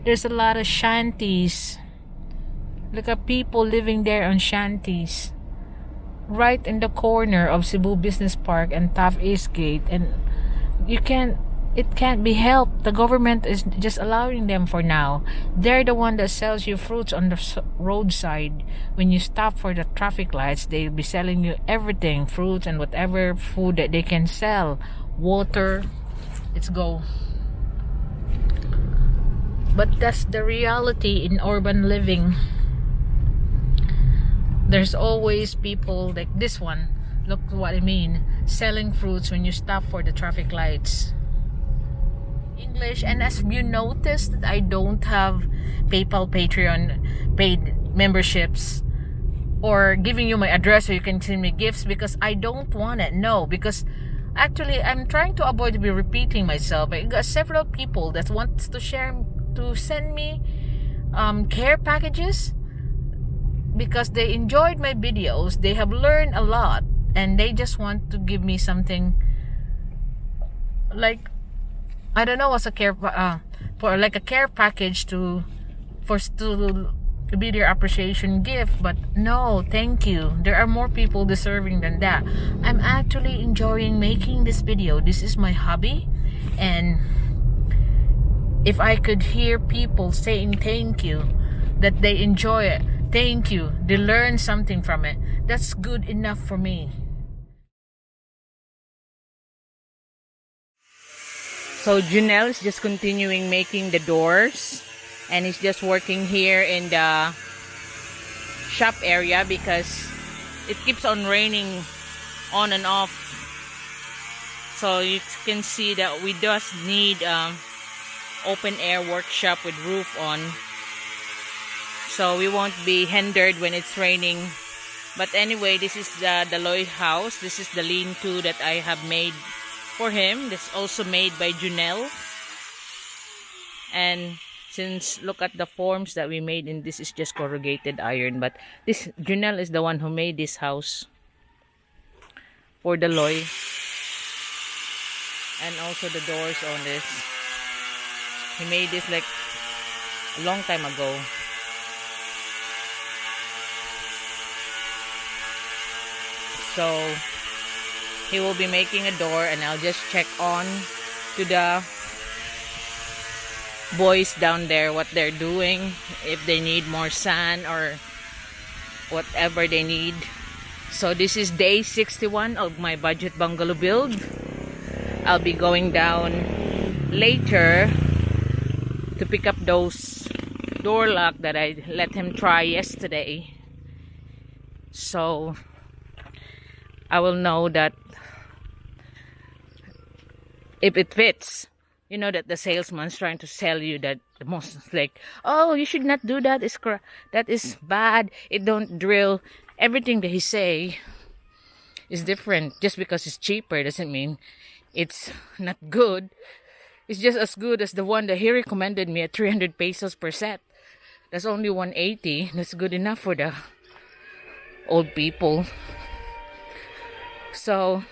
There's a lot of shanties. Look at people living there on shanties. Right in the corner of Cebu Business Park and Taft East Gate. And it can't be helped. The government is just allowing them for now. They're the one that sells you fruits on the roadside. When you stop for the traffic lights, they'll be selling you everything, fruits and whatever food that they can sell. Water. Let's go. But that's the reality in urban living. There's always people like this one. Look what I mean. Selling fruits when you stop for the traffic lights. English. And as you noticed, that I don't have PayPal, Patreon paid memberships or giving you my address so you can send me gifts, because I don't want it. No, because actually I'm trying to avoid to be repeating myself. I got several people that wants to send me care packages because they enjoyed my videos. They have learned a lot and they just want to give me something like, I don't know what's a care for, like a care package to be their appreciation gift. But no, thank you. There are more people deserving than that. I'm actually enjoying making this video. This is my hobby, and if I could hear people saying thank you, that they enjoy it, thank you, they learn something from it, that's good enough for me. So Junel is just continuing making the doors, and he's just working here in the shop area because it keeps on raining on and off. So you can see that we just need open air workshop with roof on, so we won't be hindered when it's raining. But anyway, this is the Daloy house. This is the lean-to that I have made for him. This is also made by Junel. And since look at the forms that we made, and this is just corrugated iron, but this Junel is the one who made this house for Daloy, and also the doors on this. He made this like a long time ago. So he will be making a door, and I'll just check on to the boys down there what they're doing, if they need more sand or whatever they need. So this is day 61 of my budget bungalow build. I'll be going down later to pick up those door lock that I let him try yesterday, so I will know that if it fits. You know that the salesman's trying to sell you that the most, like, oh, you should not do that, that is bad, it don't drill. Everything that he say is different. Just because it's cheaper doesn't mean it's not good. It's just as good as the one that he recommended me at 300 pesos per set. That's only 180. That's good enough for the old people. So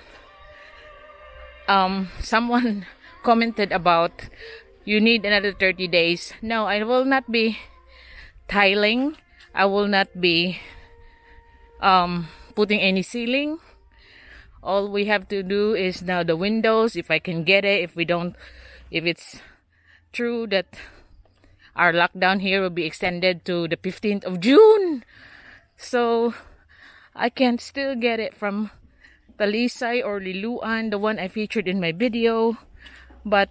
someone commented about you need another 30 days. No, I will not be tiling. I will not be putting any ceiling. All we have to do is now the windows, if I can get it. If it's true that our lockdown here will be extended to the 15th of June, so I can still get it from Talisay or Liluan, the one I featured in my video. But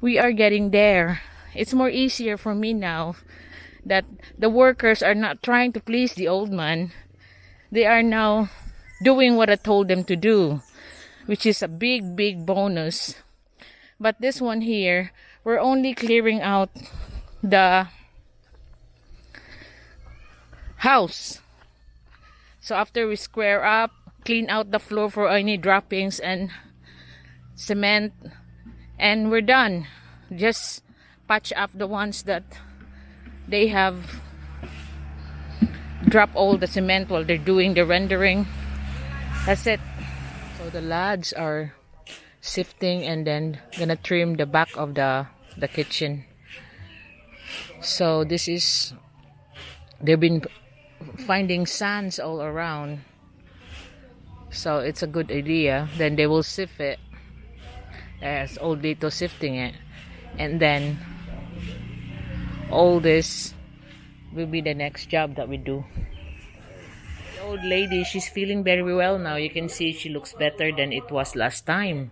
we are getting there. It's more easier for me now that the workers are not trying to please the old man. They are now doing what I told them to do, which is a big bonus. But this one here, we're only clearing out the house. So after we square up, clean out the floor for any droppings and cement, and we're done. Just patch up the ones that they have dropped all the cement while they're doing the rendering. That's it. So the lads are sifting and then gonna trim the back of the kitchen. So this is, they've been finding sands all around. So it's a good idea. Then they will sift it. There's old Dito sifting it. And then all this will be the next job that we do. The old lady, she's feeling very well now. You can see she looks better than it was last time.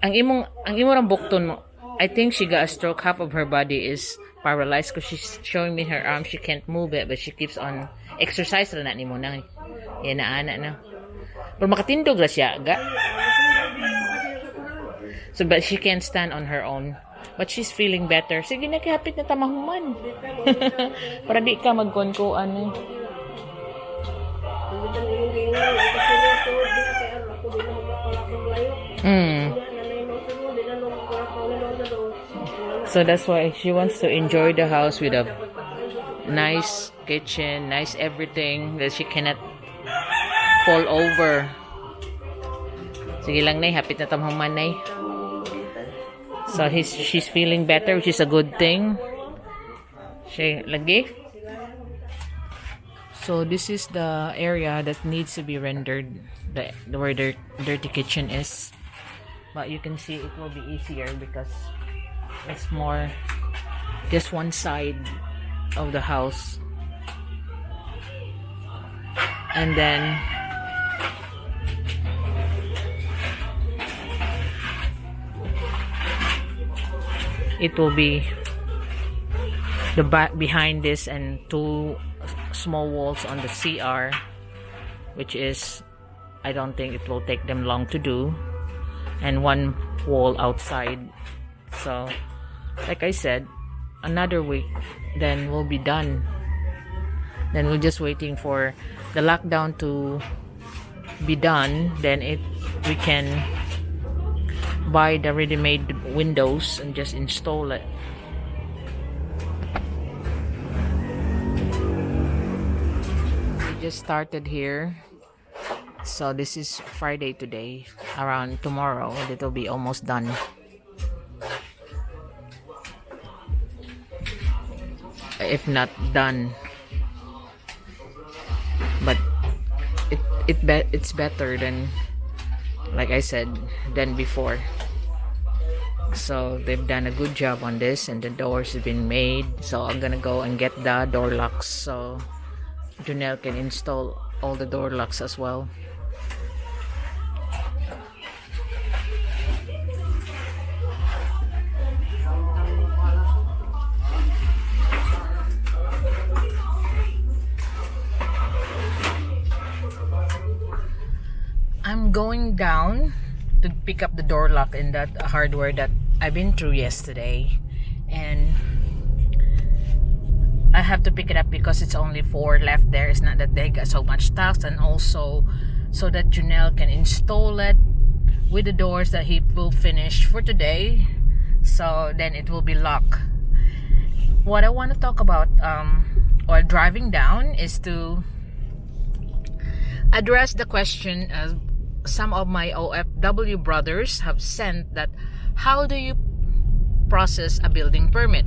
Ang imong rang bukton mo, I think she got a stroke. Half of her body is paralyzed because she's showing me her arm. She can't move it, but she keeps on exercise na ni mo na. Yan na ana na. Pero makatindog ra siya ga. So but she can't stand on her own. But she's feeling better. Sige na, kahapit na tamahuman. Para di ka magkuan-kuan eh. So that's why she wants to enjoy the house with a nice kitchen, nice everything, that she cannot fall over. Sige lang, nay, hapit na tamahuman, nay. So she's feeling better, which is a good thing. She lagi. So this is the area that needs to be rendered, where the dirty kitchen is. But you can see it will be easier because it's more just one side of the house. And then it will be the back behind this and two small walls on the CR, which is, I don't think it will take them long to do, and one wall outside. So like I said, another week then we'll be done. Then we're just waiting for the lockdown to be done, then we can buy the ready-made windows and just install it. We just started here, so this is Friday today. Around tomorrow it will be almost done. If not done, but it's better than, like I said, than before. So they've done a good job on this, and the doors have been made. So I'm gonna go and get the door locks so Junelle can install all the door locks as well. I'm going down to pick up the door lock and that hardware that I've been through yesterday, and I have to pick it up because it's only 4 left there. It's not that they got so much tasks, and also so that Junelle can install it with the doors that he will finish for today, so then it will be locked. What I want to talk about while driving down is to address the question some of my OFW brothers have sent, that how do you process a building permit?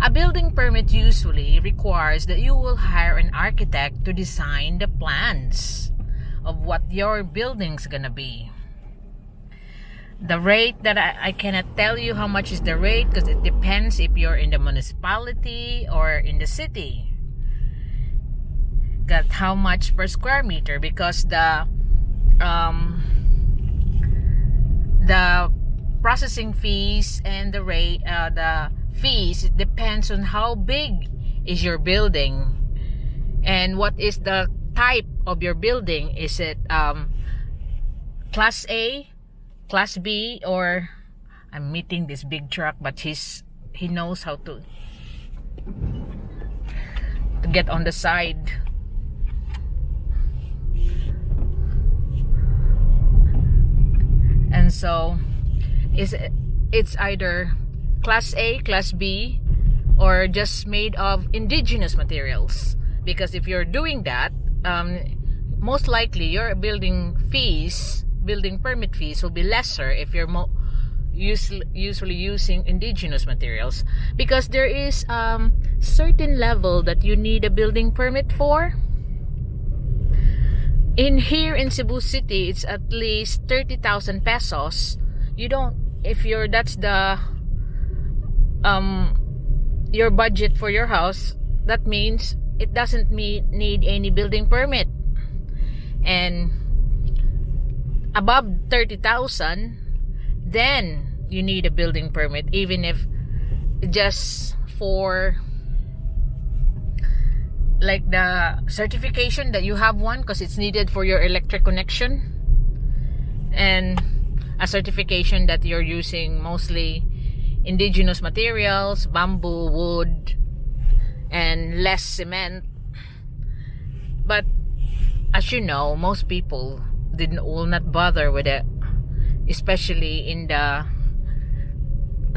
A building permit usually requires that you will hire an architect to design the plans of what your building's gonna be. The rate that I cannot tell you how much is the rate, because it depends if you're in the municipality or in the city. Got how much per square meter, because the processing fees and the rate, the fees, it depends on how big is your building and what is the type of your building. Is it class A, class B, or I'm meeting this big truck, but he knows how to get on the side. And so it's either class A, class B, or just made of indigenous materials. Because if you're doing that, most likely your building permit fees will be lesser if usually using indigenous materials, because there is certain level that you need a building permit for. In here in Cebu City, it's at least 30,000 pesos. You don't, if you're, that's the your budget for your house, that means it doesn't need any building permit. And above 30,000, then you need a building permit, even if just for like the certification that you have one, because it's needed for your electric connection, and a certification that you're using mostly indigenous materials, bamboo, wood, and less cement. But as you know, most people will not bother with it, especially in the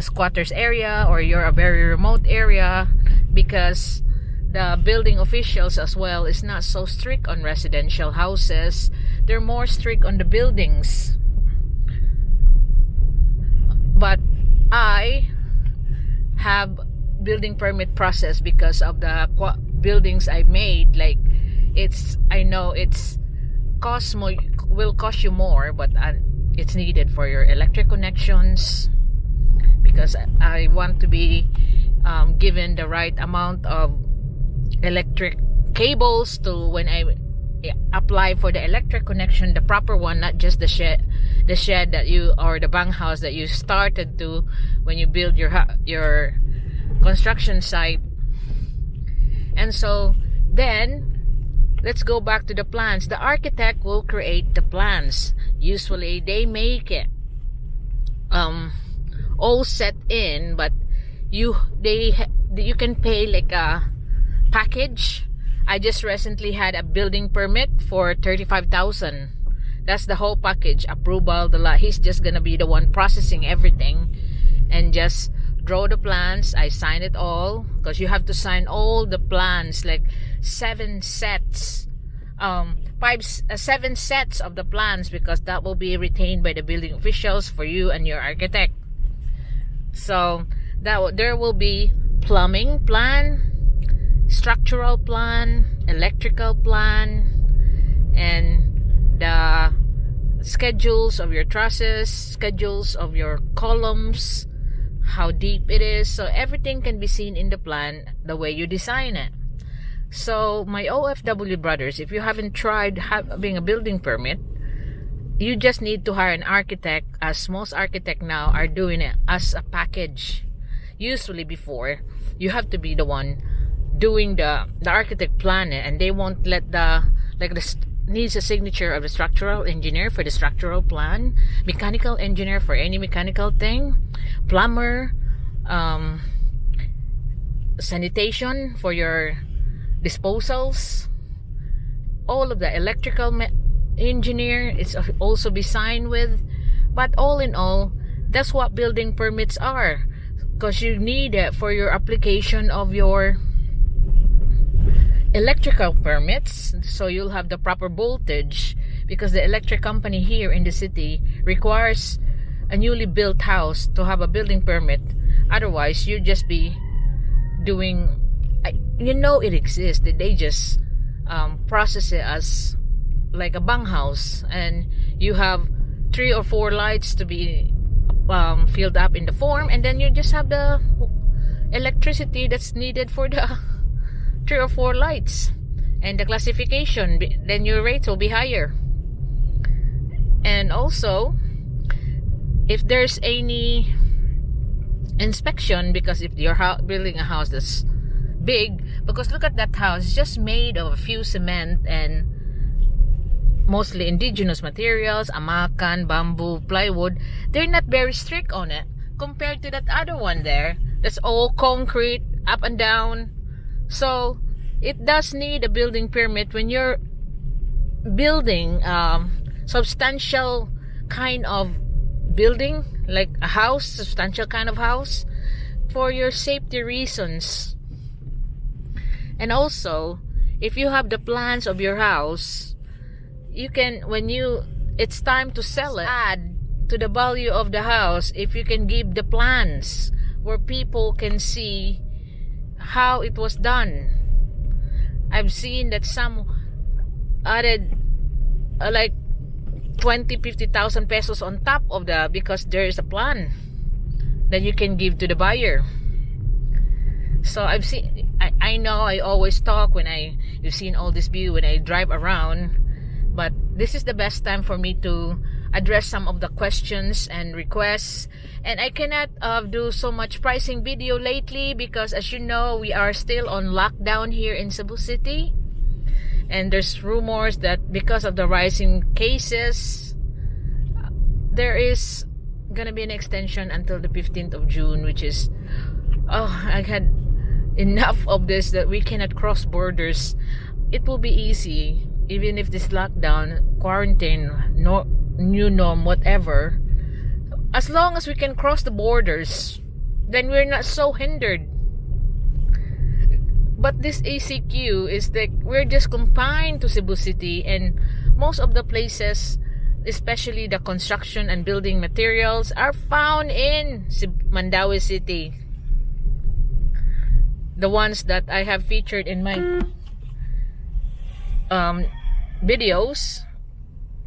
squatters area or you're a very remote area, because the building officials as well is not so strict on residential houses. They're more strict on the buildings. But I have building permit process because of the buildings I made. Like, I know it's will cost you more, but it's needed for your electric connections, because I want to be given the right amount of electric cables to when I apply for the electric connection, the proper one, not just the shed that you, or the bang house that you started to when you build your construction site. And so then let's go back to the plans. The architect will create the plans. Usually they make it all set in, but you can pay like a package. I just recently had a building permit for 35,000. That's the whole package, approval, he's just gonna be the one processing everything and just draw the plans. I sign it all, because you have to sign all the plans, like 7 sets of the plans, because that will be retained by the building officials for you and your architect. So there will be plumbing plan, structural plan, electrical plan, and the schedules of your trusses, schedules of your columns, how deep it is. So everything can be seen in the plan the way you design it. So my OFW brothers, if you haven't tried having a building permit, you just need to hire an architect, as most architects now are doing it as a package. Usually before, you have to be the one doing the architect plan, and they won't let needs a signature of the structural engineer for the structural plan, mechanical engineer for any mechanical thing, plumber, sanitation for your disposals, all of the electrical engineer it's also be signed with. But all in all, that's what building permits are, because you need it for your application of your electrical permits, so you'll have the proper voltage, because the electric company here in the city requires a newly built house to have a building permit. Otherwise, you just be doing, it exists, they just process it as like a bang house, and you have 3 or 4 lights to be filled up in the form, and then you just have the electricity that's needed for the 3 or 4 lights, and the classification, then your rates will be higher. And also, if there's any inspection, because if you're building a house that's big, because look at that house, it's just made of a few cement and mostly indigenous materials, amakan, bamboo, plywood. They're not very strict on it compared to that other one there that's all concrete up and down. So it does need a building permit when you're building substantial kind of building, like a house, substantial kind of house, for your safety reasons. And also, if you have the plans of your house, you can, when it's time to sell it, add to the value of the house if you can give the plans where people can see how it was done. I've seen that some added like 50,000 pesos on top of the, because there is a plan that you can give to the buyer. So I've seen, I know I always talk when you've seen all this view when I drive around, but this is the best time for me to address some of the questions and requests. And I cannot do so much pricing video lately because, as you know, we are still on lockdown here in Cebu City. And there's rumors that because of the rising cases, there is gonna be an extension until the 15th of June, which is, I had enough of this, that we cannot cross borders. It will be easy, even if this lockdown, quarantine, no, new norm, whatever. As long as we can cross the borders, then we're not so hindered. But this ACQ is that we're just confined to Cebu City, and most of the places, especially the construction and building materials, are found in Mandaue City. The ones that I have featured in my videos,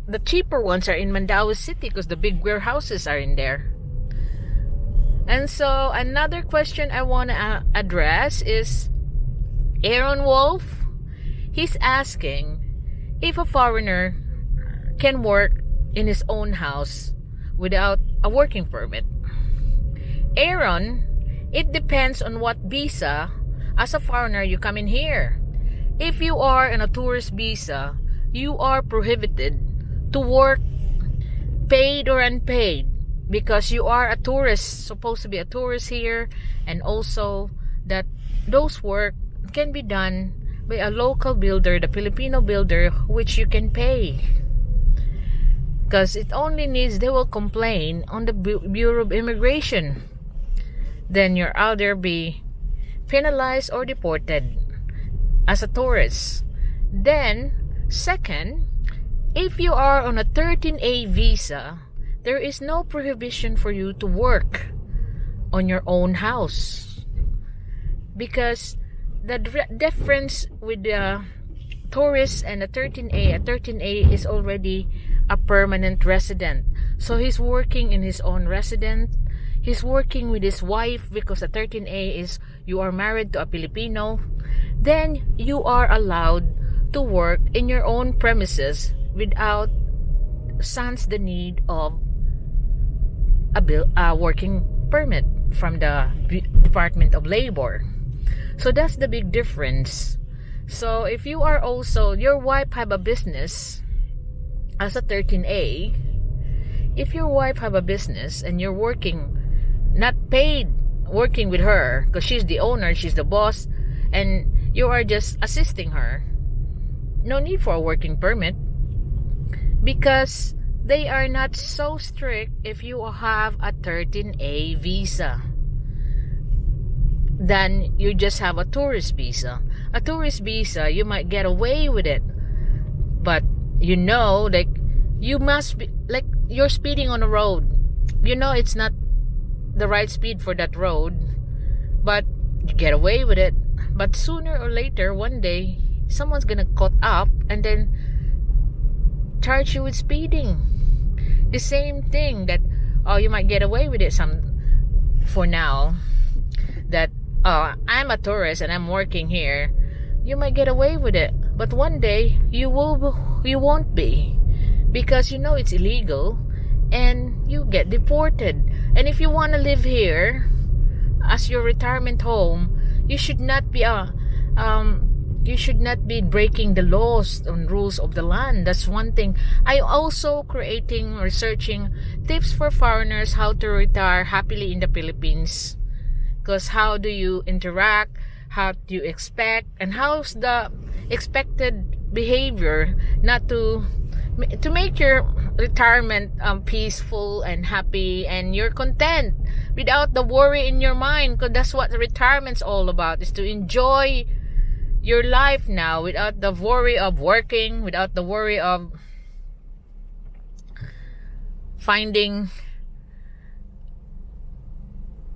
the cheaper ones are in Mandaue City because the big warehouses are in there. And so another question I want to address is Aaron Wolf. He's asking if a foreigner can work in his own house without a working permit. Aaron, it depends on what visa as a foreigner you come in here. If you are on a tourist visa, you are prohibited to work, paid or unpaid, because you are a tourist, supposed to be a tourist here, and also that those work can be done by a local builder, the Filipino builder, which you can pay. Because it only needs, they will complain on the Bureau of Immigration. Then you'll either be penalized or deported as a tourist. Then, second, if you are on a 13A visa, there is no prohibition for you to work on your own house. Because the difference with the tourist and the 13A, a 13A is already a permanent resident. So he's working in his own residence. He's working with his wife, because a 13A is you are married to a Filipino. Then you are allowed to work in your own premises without sans the need of a working permit from the Department of Labor. So that's the big difference. So if you are also, your wife have a business as a 13A, if your wife have a business and you're working, not paid, working with her, because she's the owner, she's the boss, and you are just assisting her, no need for a working permit, because they are not so strict if you have a 13A visa. Then you just have a tourist visa. A tourist visa, you might get away with it, but you know, like, you must be, like, you're speeding on a road, you know it's not the right speed for that road, but you get away with it. But sooner or later, one day, someone's gonna caught up and then charge you with speeding. The same thing that, you might get away with it for now, that I'm a tourist and I'm working here, you might get away with it, but one day you won't be, because you know it's illegal and you get deported. And if you want to live here as your retirement home, you should not be breaking the laws and rules of the land. That's one thing. I also researching tips for foreigners how to retire happily in the Philippines. Because how do you interact, how do you expect, and how's the expected behavior not to make your retirement peaceful and happy, and you're content without the worry in your mind, because that's what retirement's all about, is to enjoy your life now without the worry of working, without the worry of finding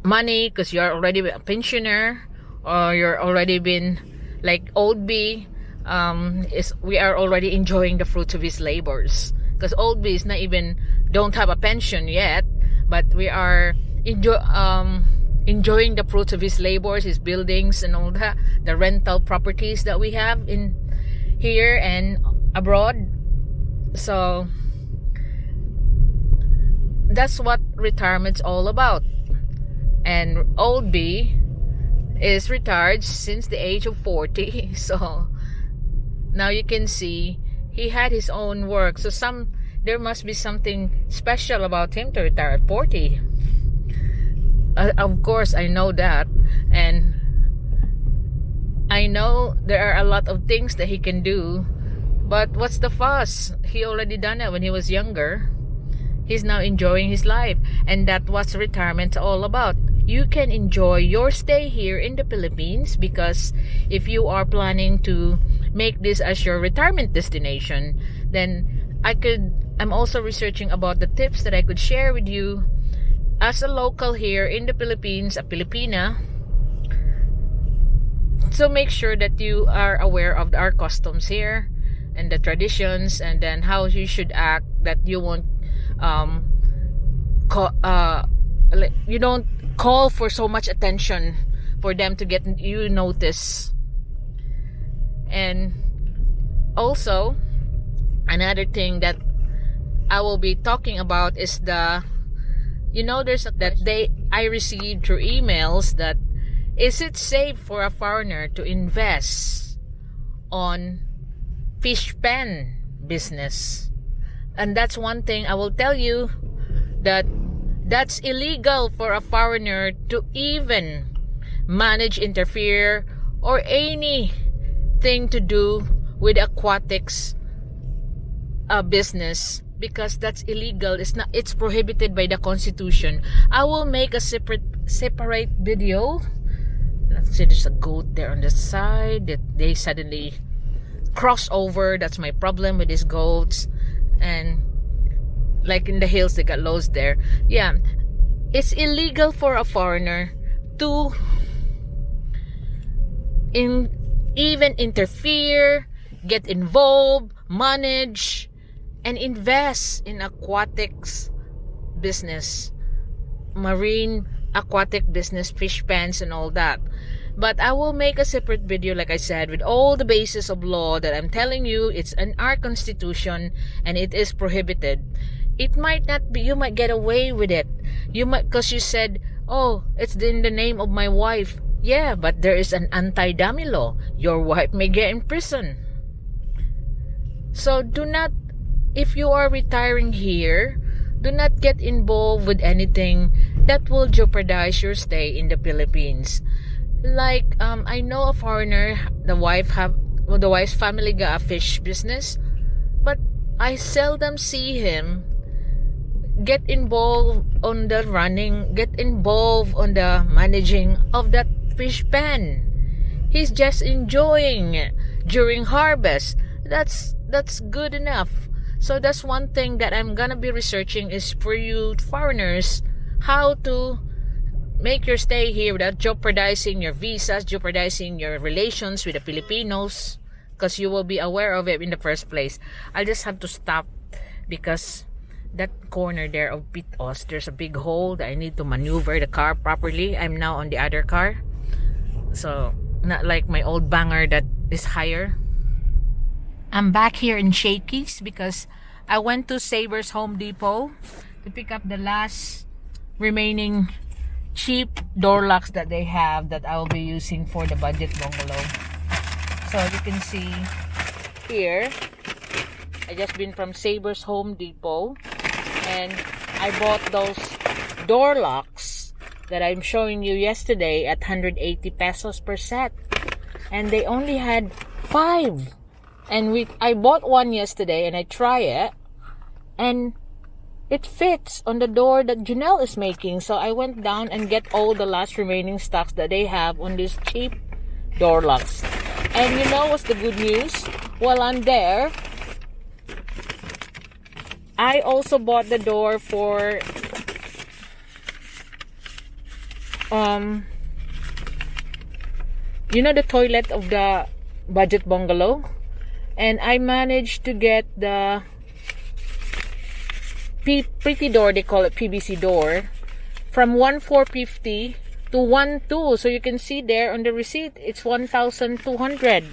money because you're already a pensioner, or you're already been like Old B. We are already enjoying the fruits of his labors, because Old B is not even don't have a pension yet, but we are enjoying the fruits of his labors, his buildings and all that, the rental properties that we have in here and abroad. So that's what retirement's all about. And Old B is retired since the age of 40. So now you can see he had his own work. So there must be something special about him to retire at 40. Of course, I know that. And I know there are a lot of things that he can do. But what's the fuss? He already done it when he was younger. He's now enjoying his life. And that's what retirement all about. You can enjoy your stay here in the Philippines, because if you are planning to make this as your retirement destination, then I'm also researching about the tips that I could share with you as a local here in the Philippines, a Filipina. So make sure that you are aware of our customs here and the traditions, and then how you should act, that you won't you don't call for so much attention for them to get you notice. And also another thing that I will be talking about is I received through emails that is it safe for a foreigner to invest on fish pen business? And that's one thing I will tell you, that's illegal for a foreigner to even manage, interfere, or anything to do with aquatics business, because that's illegal. It's prohibited by the Constitution. I will make a separate video. Let's see, there's a goat there on the side that they suddenly cross over. That's my problem with these goats. And like in the hills, they got lost there. Yeah, it's illegal for a foreigner to even interfere, get involved, manage, and invest in aquatics business, marine aquatic business, fish pens and all that. But I will make a separate video, like I said, with all the basis of law that I'm telling you. It's in our Constitution and it is prohibited. It might not be, you might get away with it. You might, because you said, oh, it's in the name of my wife. Yeah, but there is an anti-dummy law. Your wife may get in prison. So do not, if you are retiring here, do not get involved with anything that will jeopardize your stay in the Philippines. Like, I know a foreigner, the wife's family got a fish business, but I seldom see him get involved on the running, get involved on the managing of that fish pen. He's just enjoying during harvest. That's good enough. So that's one thing that I'm gonna be researching, is for you foreigners, how to make your stay here without jeopardizing your visas, jeopardizing your relations with the Filipinos, because you will be aware of it in the first place. I just have to stop because that corner there of Pitos, there's a big hole that I need to maneuver the car properly. I'm now on the other car, so not like my old banger that is higher. I'm back here in Shakey's because I went to Saber's Home Depot to pick up the last remaining cheap door locks that they have that I will be using for the budget bungalow. So you can see here, I just been from Saber's Home Depot and I bought those door locks that I'm showing you yesterday at 180 pesos per set, and they only had 5. And I bought one yesterday and I try it and it fits on the door that Janelle is making. So I went down and get all the last remaining stocks that they have on these cheap door locks. And you know what's the good news? While I'm there, I also bought the door for you know, the toilet of the budget bungalow, and I managed to get the pretty door, they call it PVC door, from 1,450 to 1,200. So you can see there on the receipt, it's 1,200.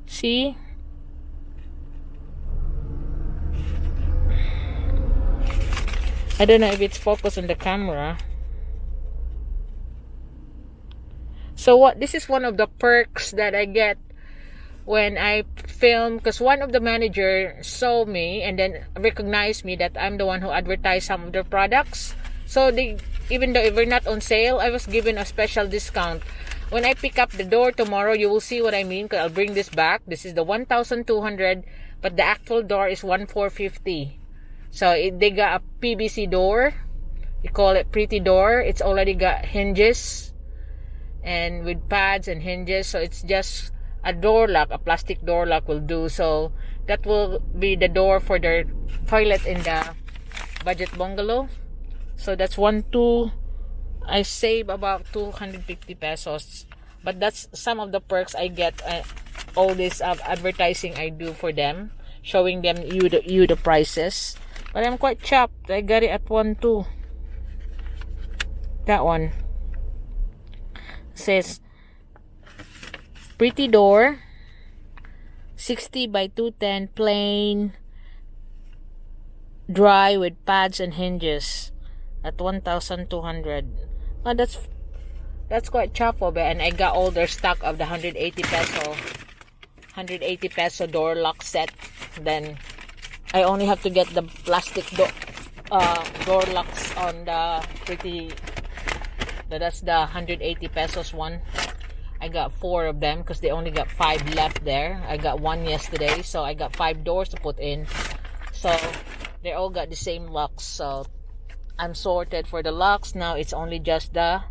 See? I don't know if it's focused on the camera. So this is one of the perks that I get when I film, because one of the manager saw me and then recognized me that I'm the one who advertised some of their products. So even though if we're not on sale, I was given a special discount. When I pick up the door tomorrow, you will see what I mean, because I'll bring this back. This is the 1,200, but the actual door is 1,450. So they got a PVC door. You call it pretty door. It's already got hinges and with pads and hinges. So it's just a door lock, a plastic door lock will do. So that will be the door for their toilet in the budget bungalow. So that's 1,200. I save about 250 pesos. But that's some of the perks I get. All this advertising I do for them, showing them the prices. But I'm quite chopped. I got it at 1,200. That one says pretty door, 60 by 210, plain, dry with pads and hinges at 1,200. Oh, that's quite choppable. And I got all their stock of the 180 peso door lock set. Then I only have to get the plastic door locks on the pretty. That's the 180 pesos one. I got 4 of them because they only got 5 left there. I got 1 yesterday, so I got 5 doors to put in. So they all got the same locks. So I'm sorted for the locks. Now it's only just the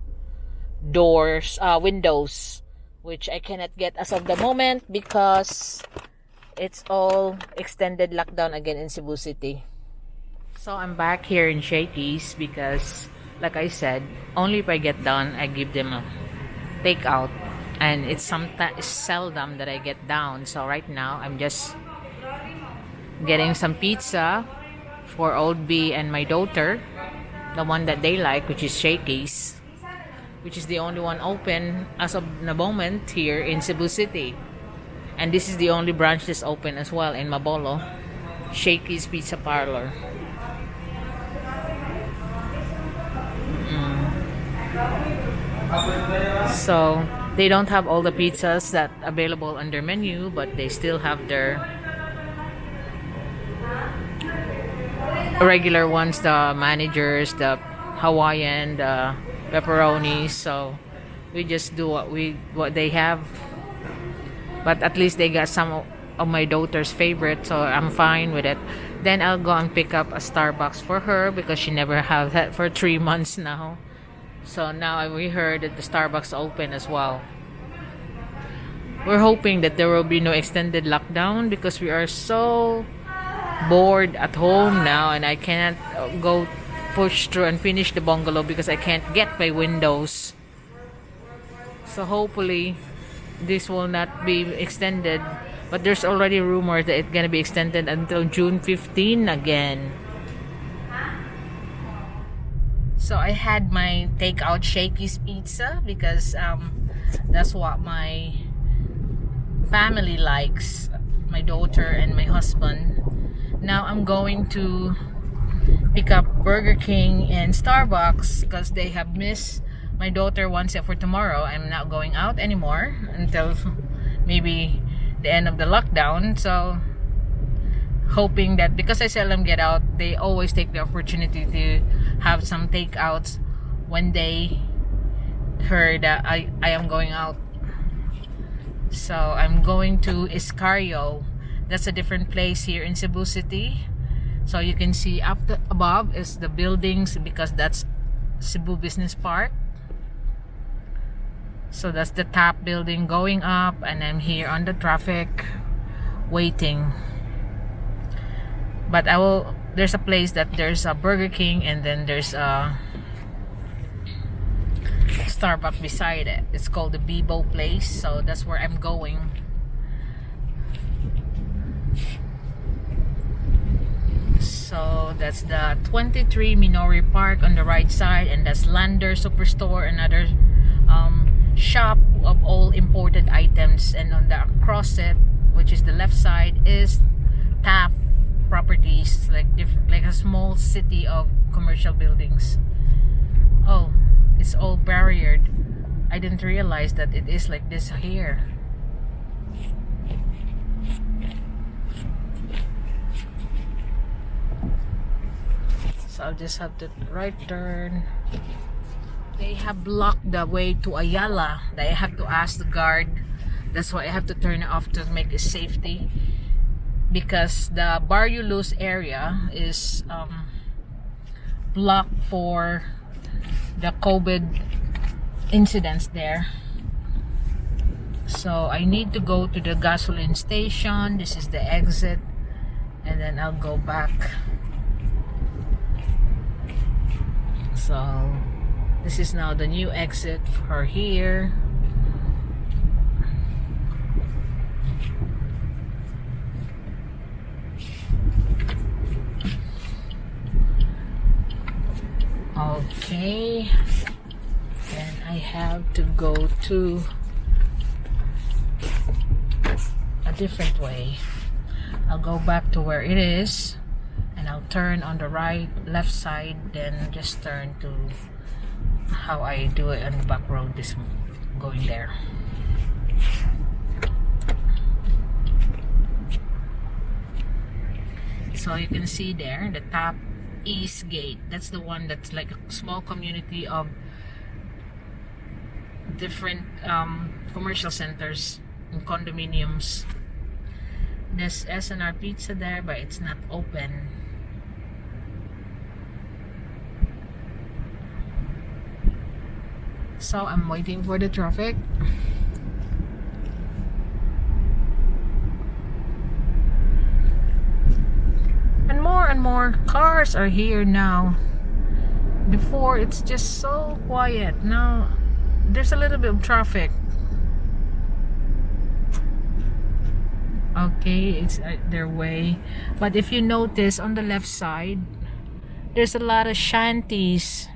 doors, windows, which I cannot get as of the moment because it's all extended lockdown again in Cebu City. So I'm back here in Shakey's because, like I said, only if I get down, I give them a takeout. And it's sometimes seldom that I get down. So right now, I'm just getting some pizza for Old B and my daughter. The one that they like, which is Shakey's, which is the only one open as of the moment here in Cebu City. And this is the only branch that's open as well in Mabolo. Shakey's Pizza Parlor. So they don't have all the pizzas that available on their menu, but they still have their regular ones, the managers, the Hawaiian, the pepperoni. So we just do what they have. But at least they got some of my daughter's favorite, so I'm fine with it. Then I'll go and pick up a Starbucks for her because she never had that for 3 months now. So now we heard that the Starbucks open as well. We're hoping that there will be no extended lockdown because we are so bored at home now, and I cannot go push through and finish the bungalow because I can't get my windows. So hopefully this will not be extended, but there's already rumors that it's gonna be extended until June 15 again. So I had my takeout Shakey's pizza because that's what my family likes, my daughter and my husband. Now I'm going to pick up Burger King and Starbucks because they have missed my daughter wants it for tomorrow. I'm not going out anymore until maybe the end of the lockdown. So hoping that because I seldom get out, they always take the opportunity to have some takeouts when they heard that I am going out. So I'm going to Iscario. That's a different place here in Cebu City. So you can see up above is the buildings because that's Cebu Business Park. So that's the top building going up, and I'm here on the traffic waiting. But I will. There's a place that there's a Burger King, and then there's a Starbucks beside it. It's called the Bebo place, so that's where I'm going. So that's the 23 Minori Park on the right side, and that's Lander Superstore, another shop of all imported items, and on the across it, which is the left side, is TAP properties, like like a small city of commercial buildings. Oh, it's all barriered. I didn't realize that it is like this here. So I'll just have to right turn. They have blocked the way to Ayala. I have to ask the guard. That's why I have to turn it off to make it safety, because the Barriulus area is blocked for the COVID incidents there. So I need to go to the gasoline station. This is the exit, and then I'll go back. So this is now the new exit for here. Okay, then I have to go to a different way. I'll go back to where it is, and I'll turn on the left side, then just turn to how I do it on the back road, this going there. So you can see there the top East Gate. That's the one that's like a small community of different commercial centers and condominiums. There's S&R Pizza there, but it's not open. So I'm waiting for the traffic. And more cars are here now. Before it's just so quiet. Now there's a little bit of traffic. Okay, it's their way. But if you notice on the left side, there's a lot of shanties.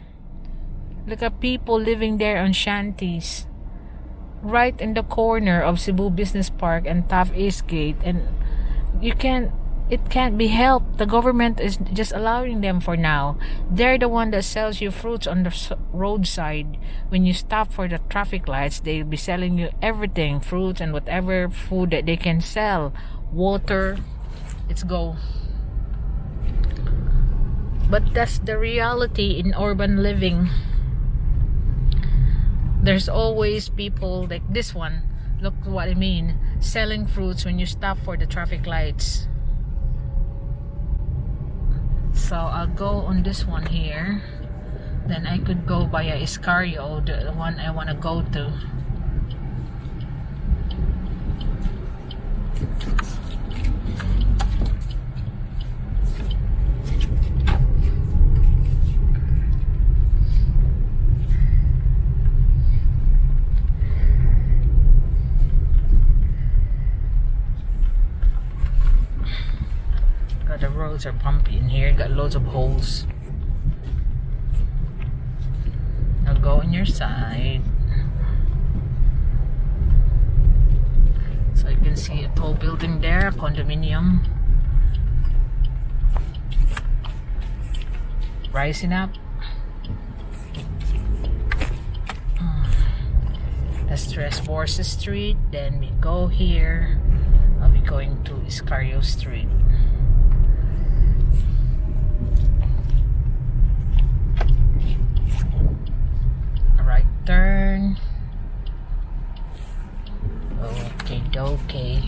Look at people living there on shanties, right in the corner of Cebu Business Park and TAF East Gate, and it can't be helped. The government is just allowing them for now. They're the one that sells you fruits on the roadside. When you stop for the traffic lights, they'll be selling you everything, fruits and whatever food that they can sell, water. It's go. But that's the reality in urban living. There's always people like this one. Look what I mean. Selling fruits when you stop for the traffic lights. So I'll go on this one here. Then I could go via Iscario, the one I want to go to. The roads are bumpy in here, got loads of holes. I'll go on your side. So you can see a tall building there, a condominium. Rising up. That's Tresborsa Street. Then we go here. I'll be going to Iscario Street. Turn. Okay.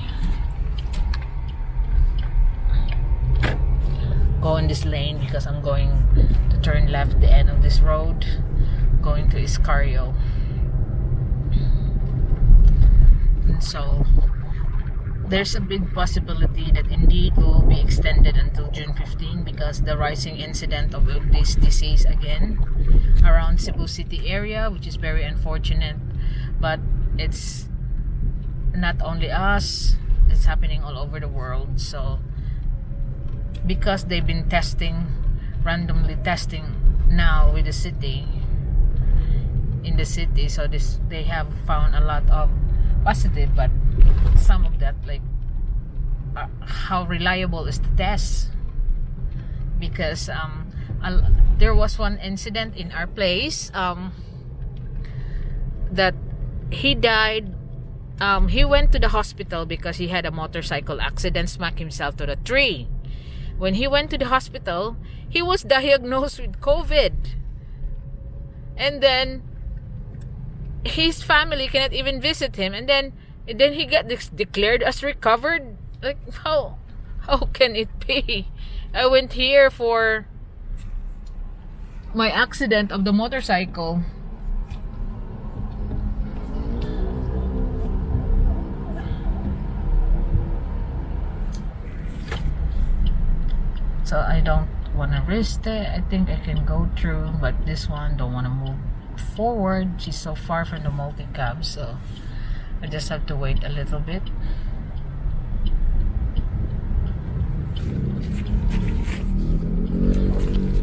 Go in this lane because I'm going to turn left at the end of this road, going to Iscario. And so there's a big possibility that indeed will be extended until June 15 because the rising incident of this disease again around Cebu City area, which is very unfortunate. But it's not only us, it's happening all over the world. So because they've been randomly testing now with the city, in the city, so they have found a lot of positive, but some of that, like how reliable is the test? Because there was one incident in our place that he died. He went to the hospital because he had a motorcycle accident, smacked himself to the tree. When he went to the hospital, he was diagnosed with COVID, and then his family cannot even visit him, and then he got declared as recovered. Like, how can it be? I went here for my accident of the motorcycle. So I don't want to risk it. I think I can go through, but this one don't want to move forward. She's so far from the multi-cab, so I just have to wait a little bit.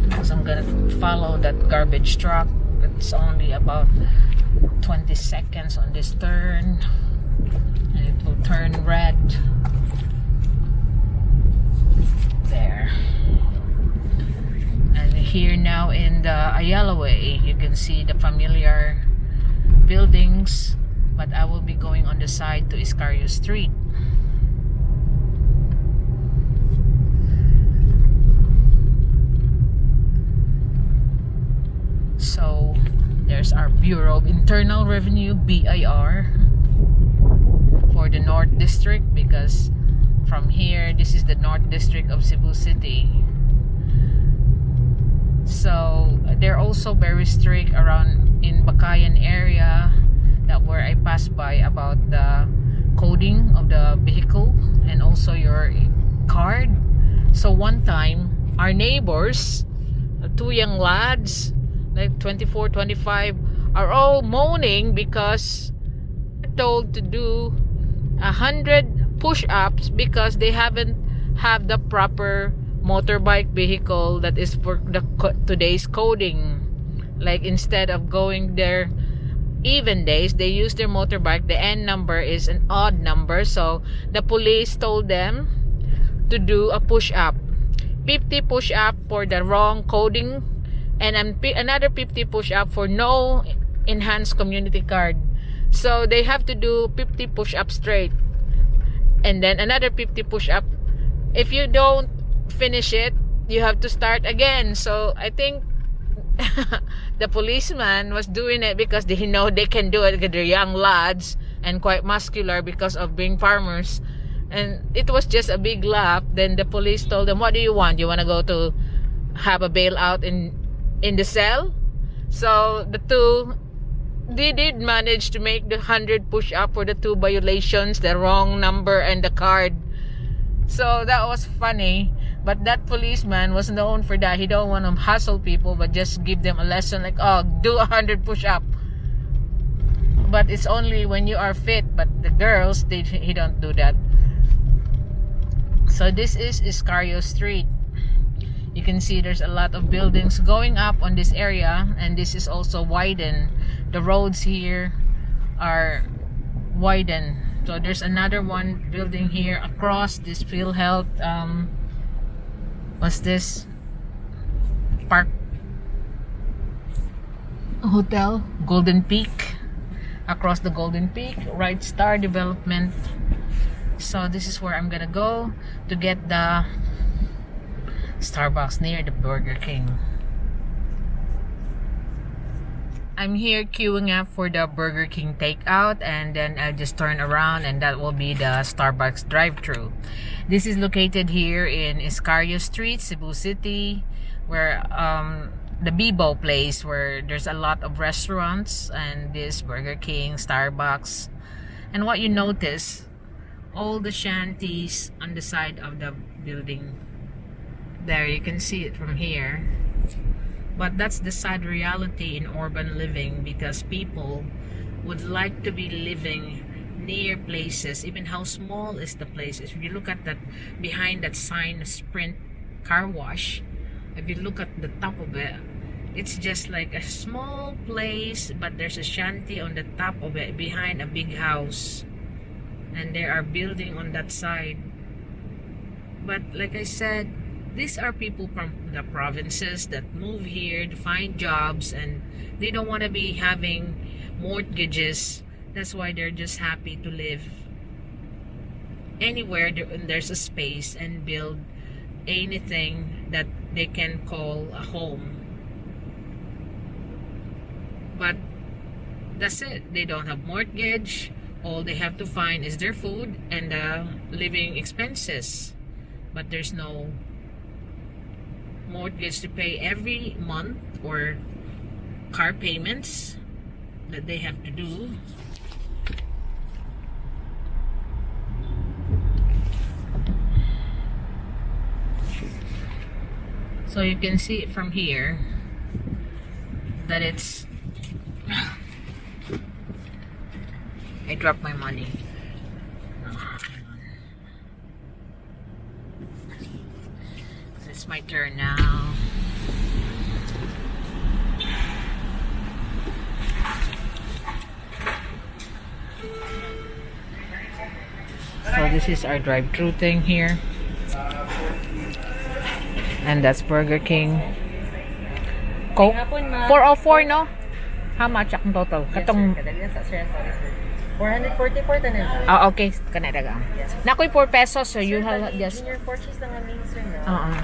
Because I'm gonna follow that garbage truck. It's only about 20 seconds on this turn, and it will turn red there. And here now in the Ayala Way, you can see the familiar buildings, but I will be going on the side to Iscario Street. So there's our Bureau of Internal Revenue, BIR, for the North District, because from here, this is the North District of Cebu City. So they're also very strict around in Bakayan area, that where I passed by, about the coding of the vehicle and also your card. So one time, our neighbors, two young lads, like 24, 25, are all moaning because they're told to do 100 push-ups because they haven't have the proper motorbike vehicle that is for the today's coding. Like, instead of going their even days, they use their motorbike. The N number is an odd number, so the police told them to do a push-up, 50 push-up for the wrong coding, and another 50 push-up for no enhanced community card. So they have to do 50 push-up straight, and then another 50 push-up. If you don't finish it, you have to start again. So I think the policeman was doing it because they know they can do it, because they're young lads and quite muscular because of being farmers. And it was just a big laugh. Then the police told them, what do you want? You want to go to have a bailout in the cell? So the two, they did manage to make the 100 push-up for the two violations, the wrong number and the card. So that was funny. But that policeman was known for that. He don't want to hustle people, but just give them a lesson, like, oh, do 100 push-up. But it's only when you are fit. But the girls, he don't do that. So this is Iscario Street. You can see there's a lot of buildings going up on this area, and this is also widened. The roads here are widened. So there's another one building here across this field health. What's this? Park Hotel, Golden Peak. Across the Golden Peak, Right Star Development. So this is where I'm gonna go to get the Starbucks near the Burger King. I'm here queuing up for the Burger King takeout, and then I'll just turn around and that will be the Starbucks drive-thru. This is located here in Iscario Street, Cebu City, where the Bibo place, where there's a lot of restaurants, and this Burger King, Starbucks. And what you notice, all the shanties on the side of the building. There, you can see it from here. But that's the sad reality in urban living, because people would like to be living near places, even how small is the place. If you look at that, behind that sign, Sprint car wash, if you look at the top of it, it's just like a small place, but there's a shanty on the top of it behind a big house, and there are building on that side. But like I said, these are people from the provinces that move here to find jobs, and they don't want to be having mortgages. That's why they're just happy to live anywhere there's a space and build anything that they can call a home. But that's it. They don't have mortgage. All they have to find is their food and living expenses. But there's no mortgage to pay every month, or car payments that they have to do. So you can see it from here that it's I dropped my money. It's my turn now. So this is our drive-thru thing here. And that's Burger King. Coke? 404, no? How much ang total? Katong 444 tanan. Oh, okay. Kanadaga. Yes. Nakoy 4 pesos, so you have just... Junior purchase na nga sir, no?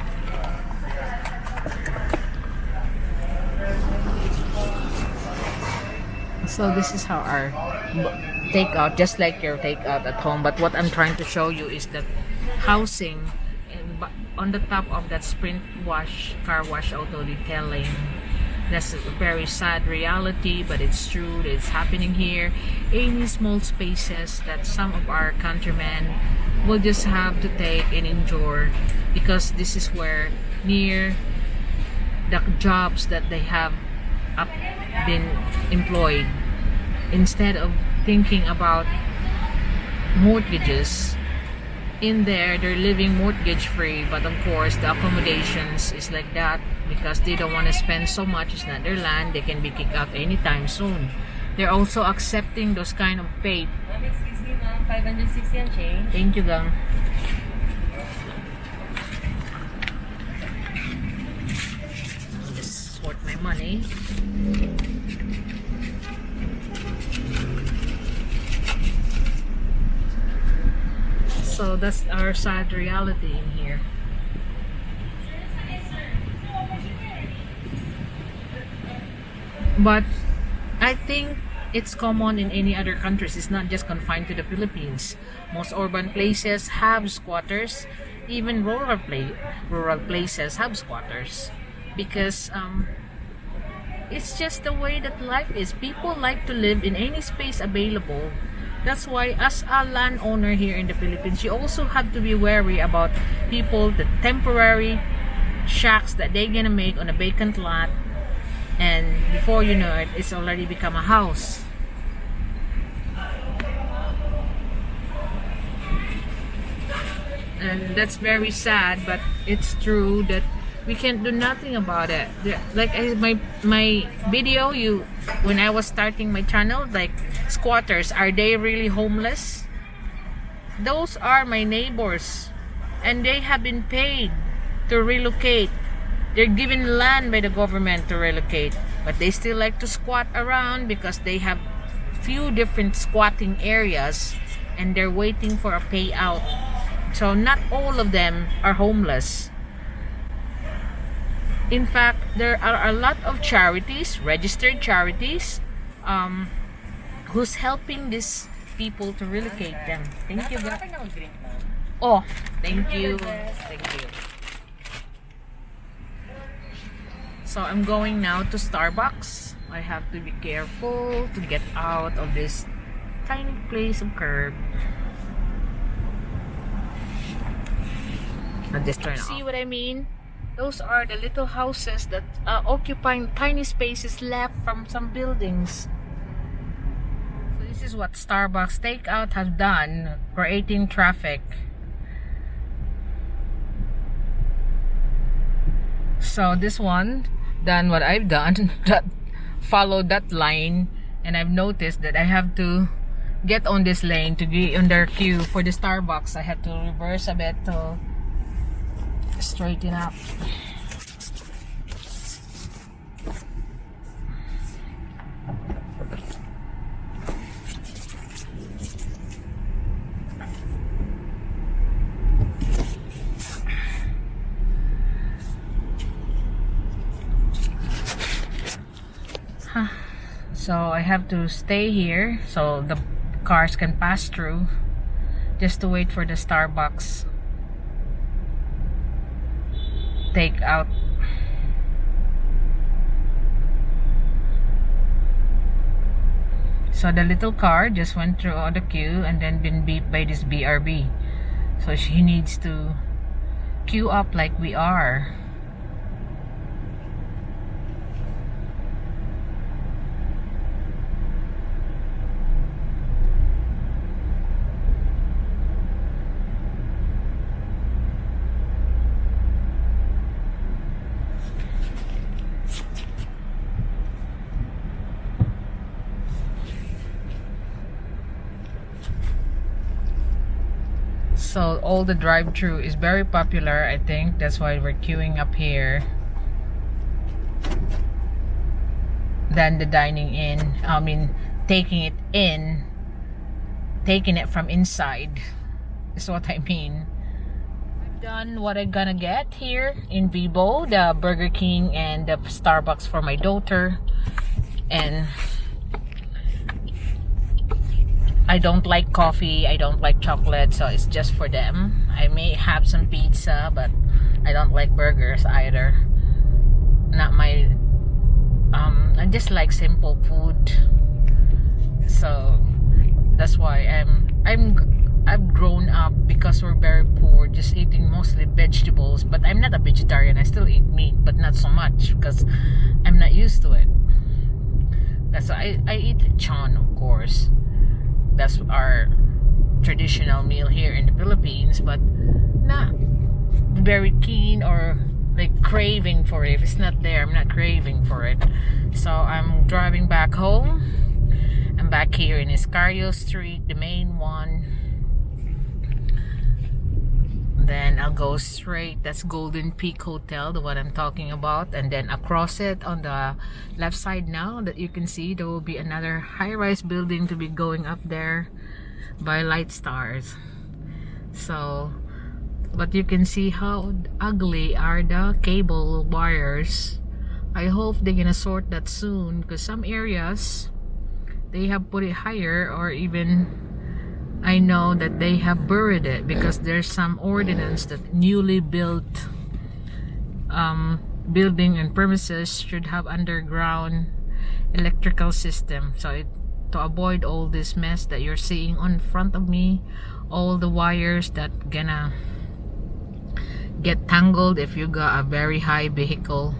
So this is how our takeout, just like your takeout at home. But what I'm trying to show you is that housing on the top of that Sprint car wash auto detailing. That's a very sad reality, but it's true. It's happening here. Any small spaces that some of our countrymen will just have to take and endure, because this is where near the jobs that they have been employed. Instead of thinking about mortgages, in there they're living mortgage free, but of course the accommodations is like that because they don't want to spend so much. It's not their land. They can be kicked out anytime soon. They're also accepting those kind of pay. Excuse me, ma'am. 560 and change. Thank you, gang. Just sort my money. So that's our sad reality in here. But I think it's common in any other countries. It's not just confined to the Philippines. Most urban places have squatters. Even rural places have squatters, because it's just the way that life is. People like to live in any space available. That's why, as a landowner here in the Philippines, you also have to be wary about people, the temporary shacks that they're gonna make on a vacant lot, and before you know it, it's already become a house. And that's very sad, but it's true that we can't do nothing about it. Like my video, when I was starting my channel, like, squatters, are they really homeless? Those are my neighbors, and they have been paid to relocate. They're given land by the government to relocate, but they still like to squat around because they have few different squatting areas and they're waiting for a payout. So not all of them are homeless. In fact, there are a lot of charities, registered charities, who's helping these people to relocate them. Thank you. Oh, thank you. Thank you. So I'm going now to Starbucks. I have to be careful to get out of this tiny place of curb. I'll just turn it off. See what I mean? Those are the little houses that are occupying tiny spaces left from some buildings. So this is what Starbucks takeout have done, creating traffic. So this one done what I've done, that followed that line, and I've noticed that I have to get on this lane to be on their queue for the Starbucks. I have to reverse a bit to straighten up. So I have to stay here so the cars can pass through, just to wait for the Starbucks takeout. So the little car just went through all the queue and then been beeped by this BRB. So she needs to queue up like we are. So all the drive-through is very popular. I think that's why we're queuing up here than the dining in. I mean, taking it from inside is what I mean. I've done what I'm gonna get here in Vibo, the Burger King and the Starbucks for my daughter, and I don't like coffee, I don't like chocolate, so it's just for them. I may have some pizza, but I don't like burgers either. Not my I just like simple food. So that's why I've grown up, because we're very poor, just eating mostly vegetables. But I'm not a vegetarian. I still eat meat, but not so much because I'm not used to it. That's why I eat lechon, of course. That's our traditional meal here in the Philippines, but not very keen or like craving for it. If it's not there, I'm not craving for it. So I'm driving back home. I'm back here in Iscario Street, the main one. Then I'll go straight. That's Golden Peak Hotel, the one I'm talking about. And then across it on the left side now that you can see, there will be another high-rise building to be going up there by Light Stars. So, but you can see how ugly are the cable wires. I hope they're gonna sort that soon, because some areas they have put it higher, or even I know that they have buried it, because there's some ordinance that newly built building and premises should have underground electrical system. So to avoid all this mess that you're seeing on front of me, all the wires that gonna get tangled if you got a very high vehicle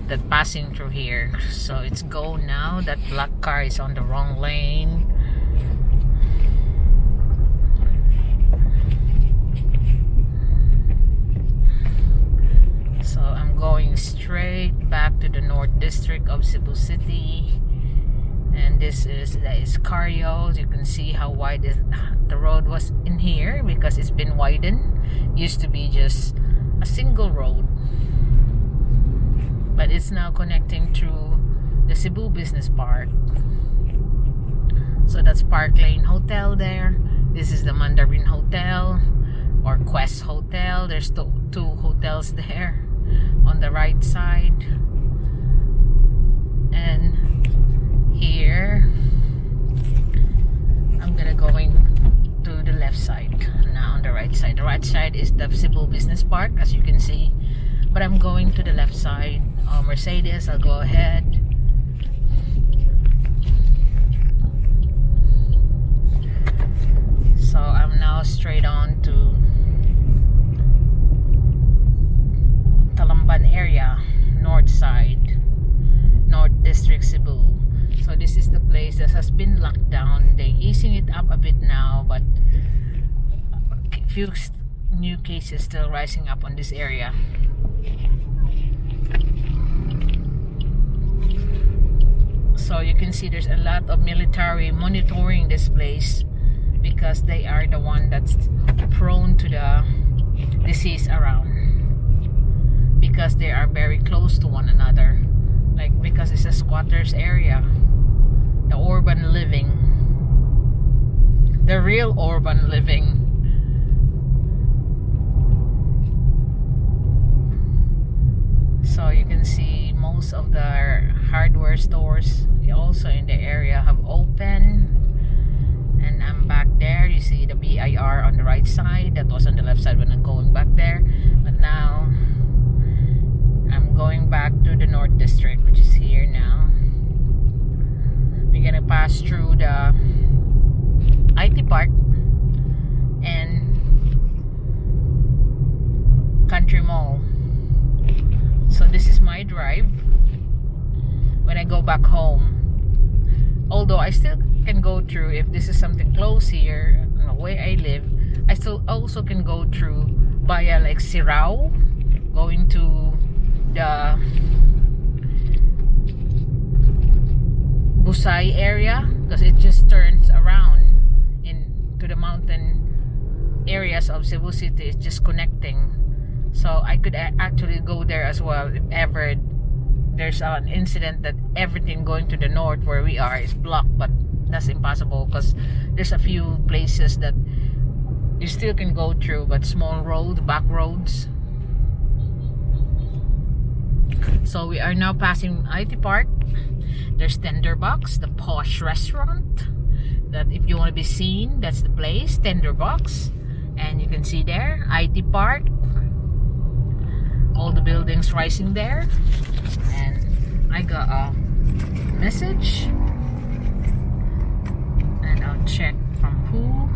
that passing through here. So it's go now. That black car is on the wrong lane. So I'm going straight back to the North District of Cebu City, and this is Iscario. You can see how wide the road was in here, because it's been widened. Used to be just a single road, but it's now connecting to the Cebu Business Park. So that's Park Lane Hotel there. This is the Mandarin Hotel or Quest Hotel. There's two hotels there on the right side. And here I'm gonna going to the left side now. On the right side, the right side is the Cebu Business Park, as you can see, but I'm going to the left side. Mercedes, I'll go ahead. So I'm now straight on to has been locked down. They're easing it up a bit now, but a few new cases still rising up on this area. So you can see there's a lot of military monitoring this place because they are the one that's prone to the disease around, because they are very close to one another, like because it's a squatters area, the urban living, the real urban living. So you can see most of the hardware stores also in the area have open. And I'm back there. You see the BIR on the right side. That was on the left side when I'm going back there. But now I'm going back to the North District, which is here now. We're gonna pass through the IT Park and Country Mall. So this is my drive when I go back home. Although I still can go through, if this is something close here, the way I live, I still also can go through via like Sirao, going to the Busay area, because it just turns around into the mountain areas of Cebu City. It's just connecting. So I could actually go there as well if ever there's an incident that everything going to the north where we are is blocked. But that's impossible because there's a few places that you still can go through, but small roads, back roads. So we are now passing IT Park. There's Tenderbox, the posh restaurant that if you want to be seen, that's the place, Tenderbox. And you can see there IT Park, all the buildings rising there. And I got a message, and I'll check from who.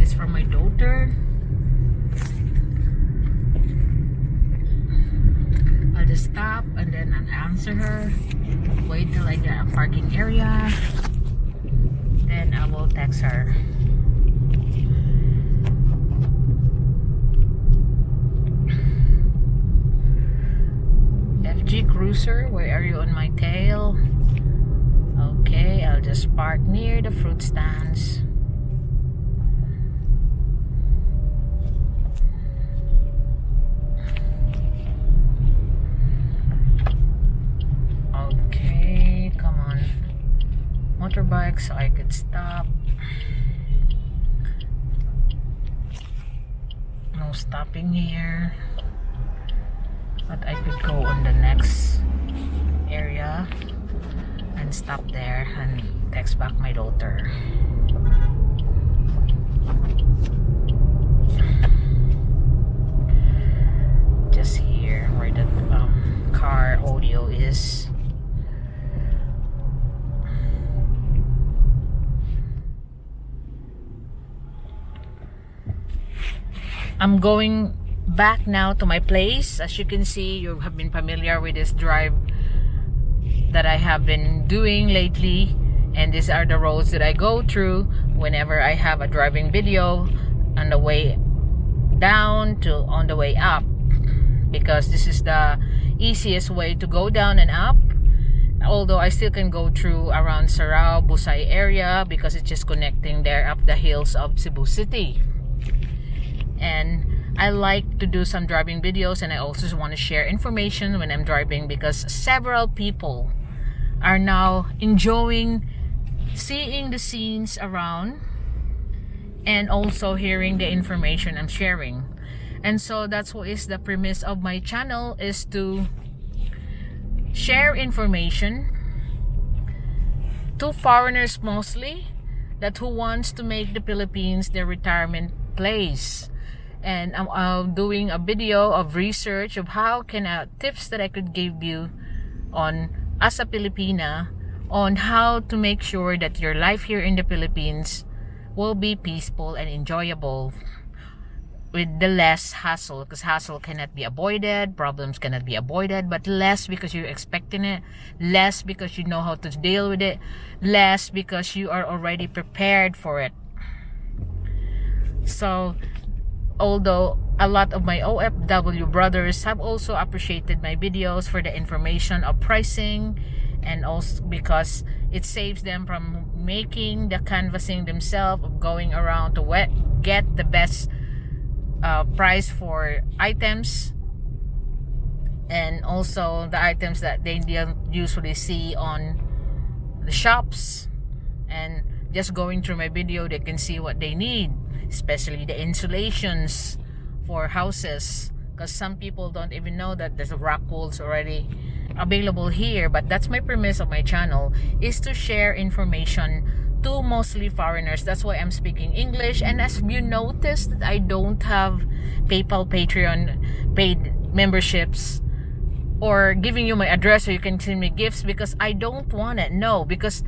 It's from my daughter. I'll just stop and then I'll answer her. Wait till I get a parking area, then I will text her. FG Cruiser, where are you on my tail? Okay, I'll just park near the fruit stands. Okay, come on. Motorbike, so I could stop. No stopping here, but I could go on the next area and stop there and text back my daughter. Just here where the car audio is. I'm going back now to my place. As you can see, you have been familiar with this drive that I have been doing lately, and these are the roads that I go through whenever I have a driving video on the way down to on the way up, because this is the easiest way to go down and up. Although I still can go through around Sarao, Busay area, because it's just connecting there up the hills of Cebu City. And I like to do some driving videos, and I also want to share information when I'm driving, because several people are now enjoying seeing the scenes around and also hearing the information I'm sharing. And so that's what is the premise of my channel, is to share information to foreigners mostly, that who wants to make the Philippines their retirement place. And I'm doing a video of research of how can tips that I could give you on, as a Filipina, on how to make sure that your life here in the Philippines will be peaceful and enjoyable. with the less hassle, because hassle cannot be avoided, problems cannot be avoided, but less because you're expecting it, less because you know how to deal with it, less because you are already prepared for it. So although a lot of my OFW brothers have also appreciated my videos for the information of pricing, and also because it saves them from making the canvassing themselves, of going around to get the best price for items, and also the items that they don't usually see on the shops. And just going through my video, they can see what they need, especially the insulations for houses, because some people don't even know that there's rock wools already available here. But that's my premise of my channel, is to share information to mostly foreigners. That's why I'm speaking English. And as you noticed, that I don't have PayPal, Patreon paid memberships, or giving you my address so you can send me gifts, because I don't want it. No, because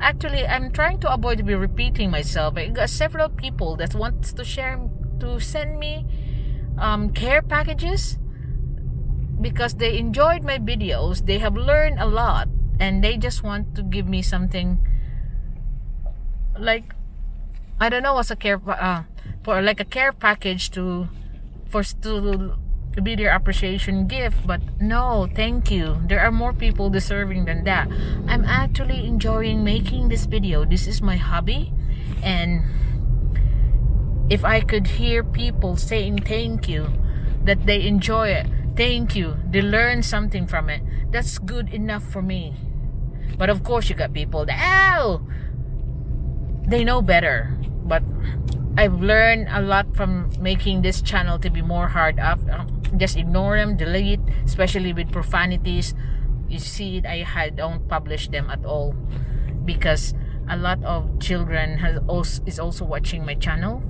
actually I'm trying to avoid to be repeating myself. I got several people that wants to send me care packages, because they enjoyed my videos, they have learned a lot, and they just want to give me something like, I don't know, as a care for like a care package to be their appreciation gift. But no, thank you, there are more people deserving than that. I'm actually enjoying making this video. This is my hobby, and if I could hear people saying thank you, that they enjoy it, thank you, they learn something from it, that's good enough for me. But of course you got people that, they know better. But I've learned a lot from making this channel to be more hard up. Just ignore them, delete, especially with profanities. You see, I don't publish them at all, because a lot of children is also watching my channel.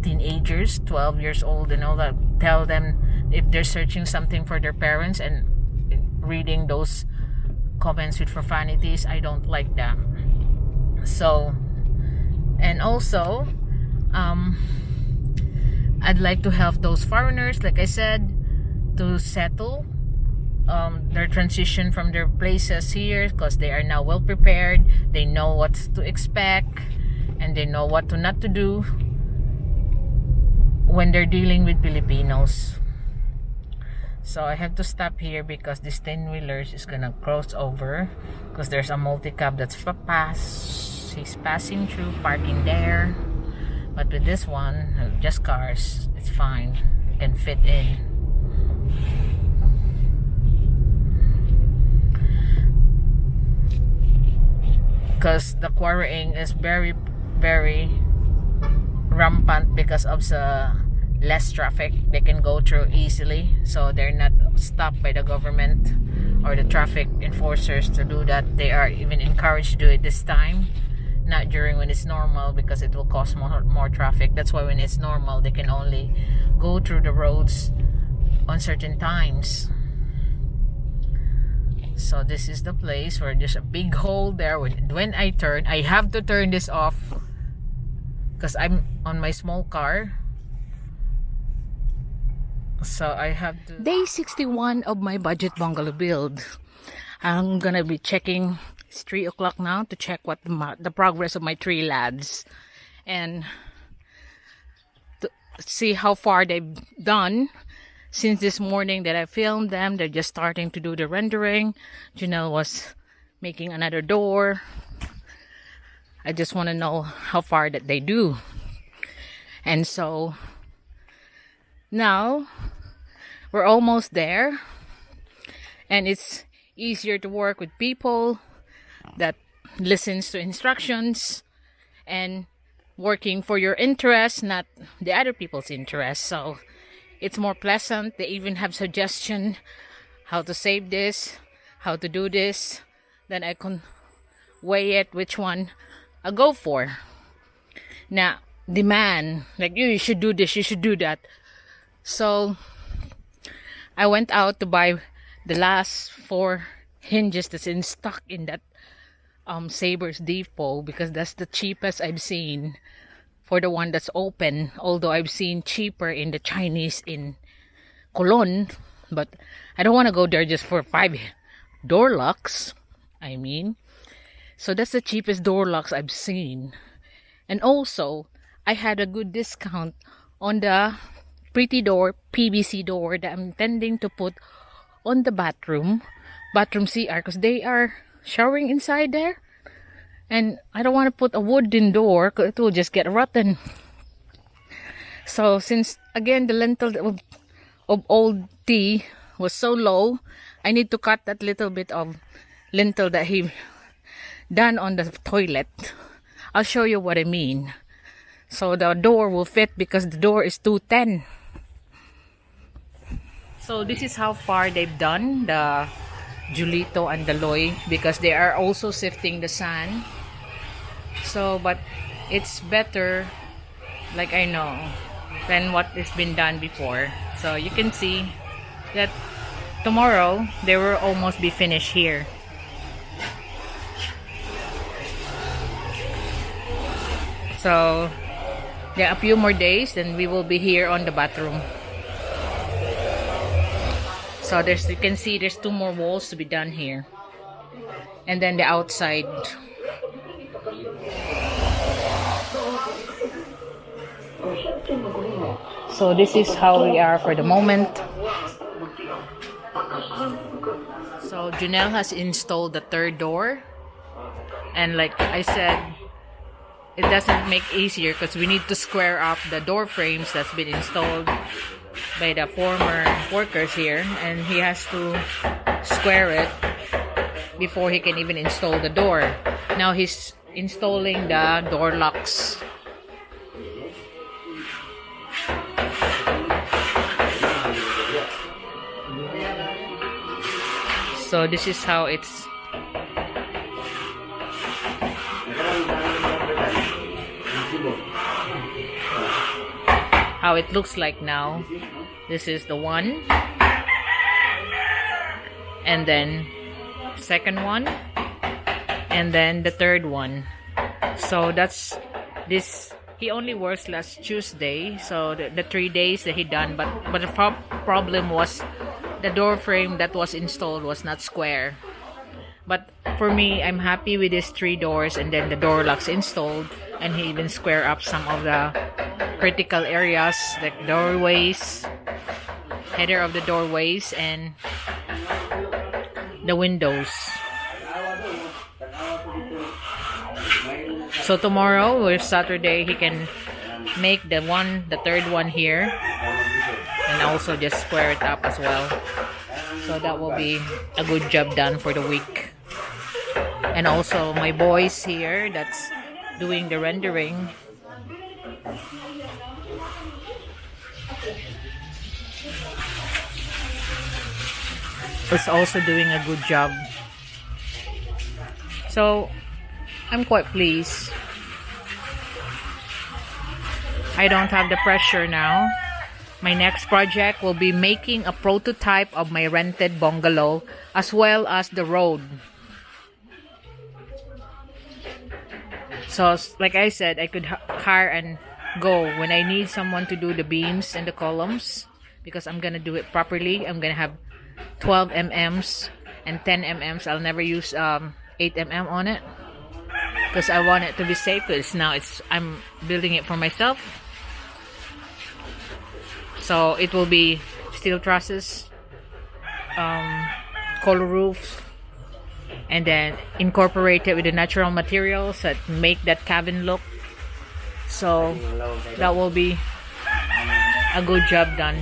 Teenagers, 12 years old, and all that. Tell them if they're searching something for their parents and reading those comments with profanities, I don't like that. So, and also I'd like to help those foreigners, like I said, to settle their transition from their places here, because they are now well prepared. They know what to expect, and they know what not to do when they're dealing with Filipinos. So I have to stop here because this 10-wheelers is gonna cross over, because there's a multi-cab that's he's passing through, parking there. But with this one, just cars, it's fine, you can fit in. Because the quarrying is very, very rampant, because of the less traffic, they can go through easily, so they're not stopped by the government or the traffic enforcers to do that. They are even encouraged to do it this time, not during when it's normal, because it will cause more traffic. That's why when it's normal, they can only go through the roads on certain times. So this is the place where there's a big hole there. When I turn, I have to turn this off because I'm on my small car. So I have to... Day 61 of my budget bungalow build. I'm gonna be checking. It's 3 o'clock now, to check what the progress of my 3 lads, and to see how far they've done since this morning that I filmed them. They're just starting to do the rendering. Janelle was making another door. I just want to know how far that they do. And so now we're almost there, and it's easier to work with people that listens to instructions and working for your interests, not the other people's interests. So it's more pleasant. They even have suggestion how to save this, how to do this. Then I can weigh it, which one I go for. Now, demand, like, you should do this, you should do that. So I went out to buy the last 4 hinges that's in stock in that Saber's Depot, because that's the cheapest I've seen. for the one that's open, although I've seen cheaper in the Chinese in Cologne, but I don't want to go there just for 5 door locks. I mean, so that's the cheapest door locks I've seen. And also, I had a good discount on the pretty door, PVC door that I'm intending to put on the bathroom CR, because they are showering inside there. And I don't want to put a wooden door because it will just get rotten. So since, again, the lintel of old tea was so low, I need to cut that little bit of lintel that he done on the toilet. I'll show you what I mean. So the door will fit because the door is 210. So this is how far they've done the Julito and the Loy, because they are also sifting the sand. So, but it's better, like I know, than what has been done before. So you can see that tomorrow they will almost be finished here. So yeah, a few more days, then we will be here on the bathroom. So there's, you can see there's 2 more walls to be done here, and then the outside. So this is how we are for the moment. So Junelle has installed the 3rd door, and like I said, it doesn't make easier because we need to square up the door frames that's been installed by the former workers here, and he has to square it before he can even install the door. Now he's installing the door locks. So this is how it's how it looks like now. This is the one, and then second one, and then the 3rd one. So that's this. He only works last Tuesday, so the 3 days that he done, but the problem was the door frame that was installed was not square. But for me, I'm happy with these 3 doors, and then the door locks installed, and he even square up some of the critical areas like doorways, header of the doorways, and the windows. So tomorrow or Saturday, he can make the 3rd one here, and also just square it up as well. So that will be a good job done for the week. And also my boys here that's doing the rendering. Is also doing a good job. So I'm quite pleased. I don't have the pressure now. My next project will be making a prototype of my rented bungalow as well as the road. So like I said, I could hire and go when I need someone to do the beams and the columns, because I'm gonna do it properly. I'm gonna have 12 mm's and 10 mm's. I'll never use 8 mm on it because I want it to be safe, because now I'm building it for myself. So it will be steel trusses, color roofs, and then incorporate it with the natural materials that make that cabin look. So that will be a good job done.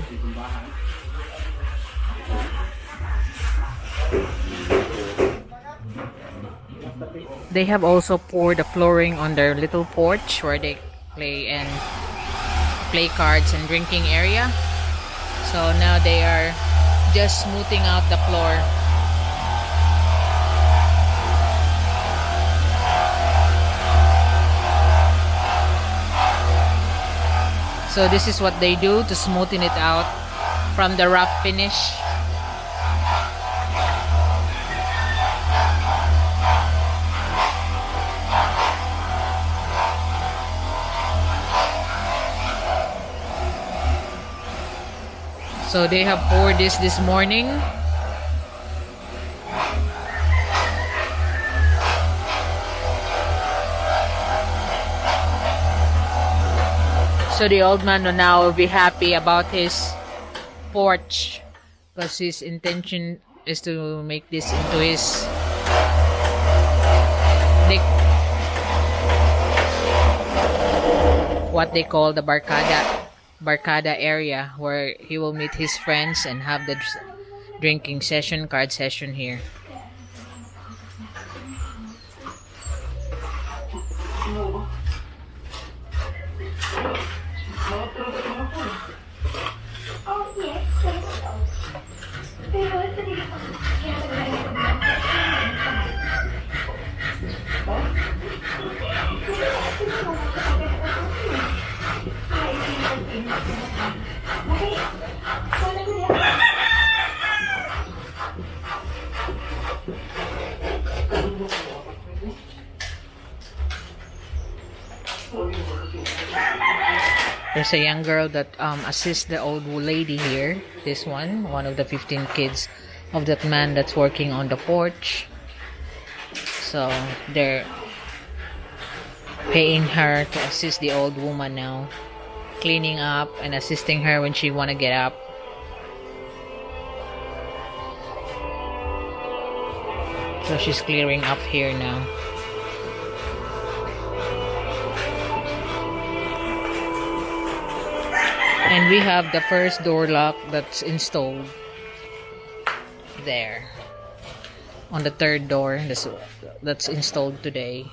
They have also poured the flooring on their little porch where they play cards and drinking area. So now they are just smoothing out the floor. So this is what they do to smoothen it out from the rough finish. So they have poured this morning. So the old man now will be happy about his porch because his intention is to make this into his what they call the barcada area, where he will meet his friends and have the drinking session, card session here. There's a young girl that assists the old lady here. This one of the 15 kids of that man that's working on the porch. So they're paying her to assist the old woman now, cleaning up and assisting her when she want to get up. So she's clearing up here now. And we have the first door lock that's installed there on the third door that's installed today.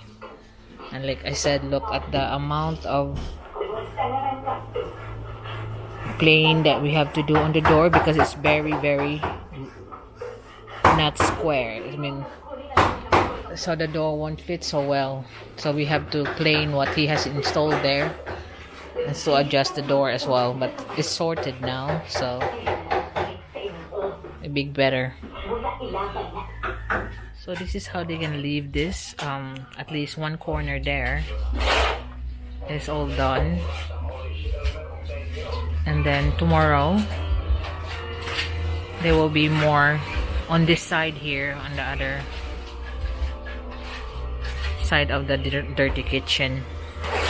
And like I said, look at the amount of plane that we have to do on the door because it's very not square. I mean, so the door won't fit so well, so we have to plane what he has installed there and so adjust the door as well, but it's sorted now, so a big better. So this is how they can leave this. At least one corner there is all done, and then tomorrow there will be more on this side here, on the other side of the dirty kitchen.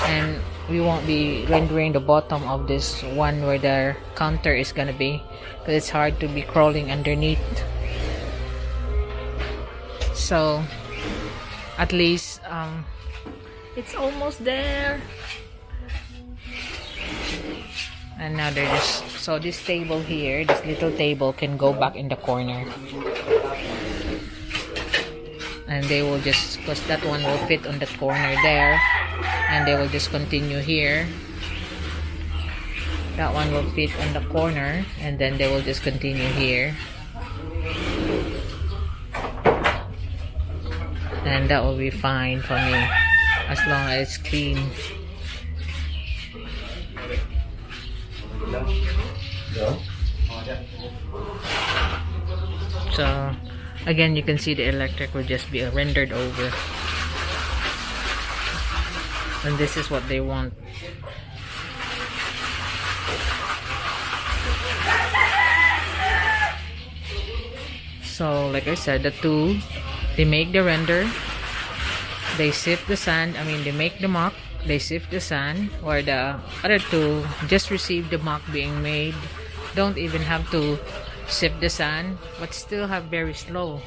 And we won't be rendering the bottom of this one where the counter is gonna be, because it's hard to be crawling underneath. So at least it's almost there. And now they're just, so this table here, this little table can go back in the corner, and they will just, because that one will fit on the corner there, and they will just continue here. That one will fit on the corner, and then they will just continue here, and that will be fine for me as long as it's clean. So again, you can see the electric will just be rendered over, and this is what they want. So like I said, the two, they make the render, they sift the sand, they make the mock, they sift the sand, or the other two just receive the mock being made, don't even have to sift the sand, but still have very slow.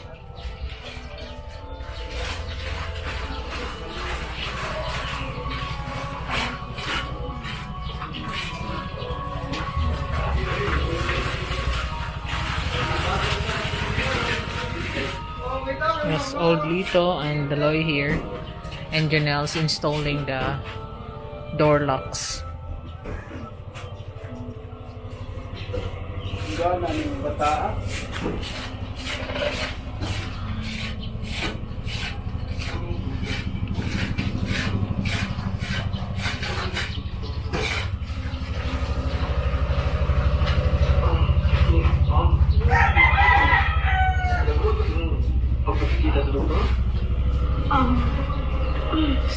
Yes, old Lito and Deloy here, and Janelle's installing the door locks.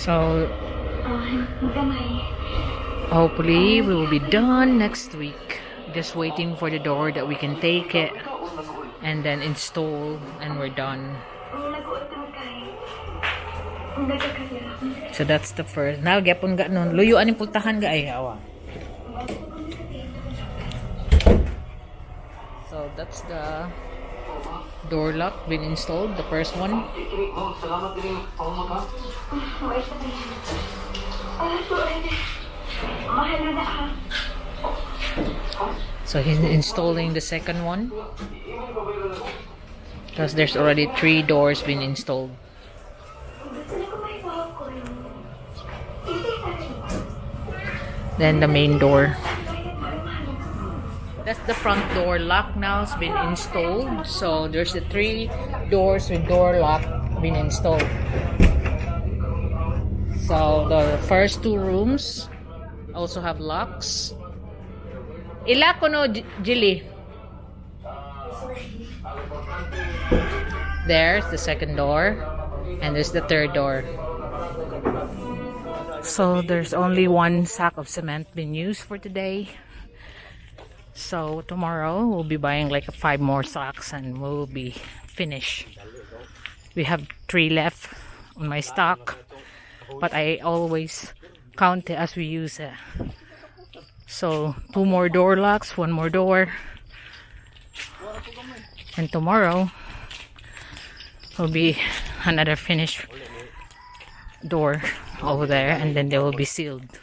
So hopefully we will be done next week just waiting for the door that we can take it and then install, and we're done. So that's the first. Now gyapon ga nun luyuan yung pultahan ga ay awa. So that's the door lock been installed, the first one. So he's installing the second one because there's already 3 doors been installed. Then the main door. That's the front door lock now. It's been installed. So there's the 3 doors with door lock been installed. So the first 2 rooms also have locks. Ila ko no, Jilly. There's the second door, and there's the third door. So there's only 1 sack of cement been used for today. So tomorrow we'll be buying like 5 more sacks and we'll be finished. We have 3 left on my stock, but I always count it as we use it. So 2 more door locks, 1 more door, and tomorrow will be another finished door over there, and then they will be sealed.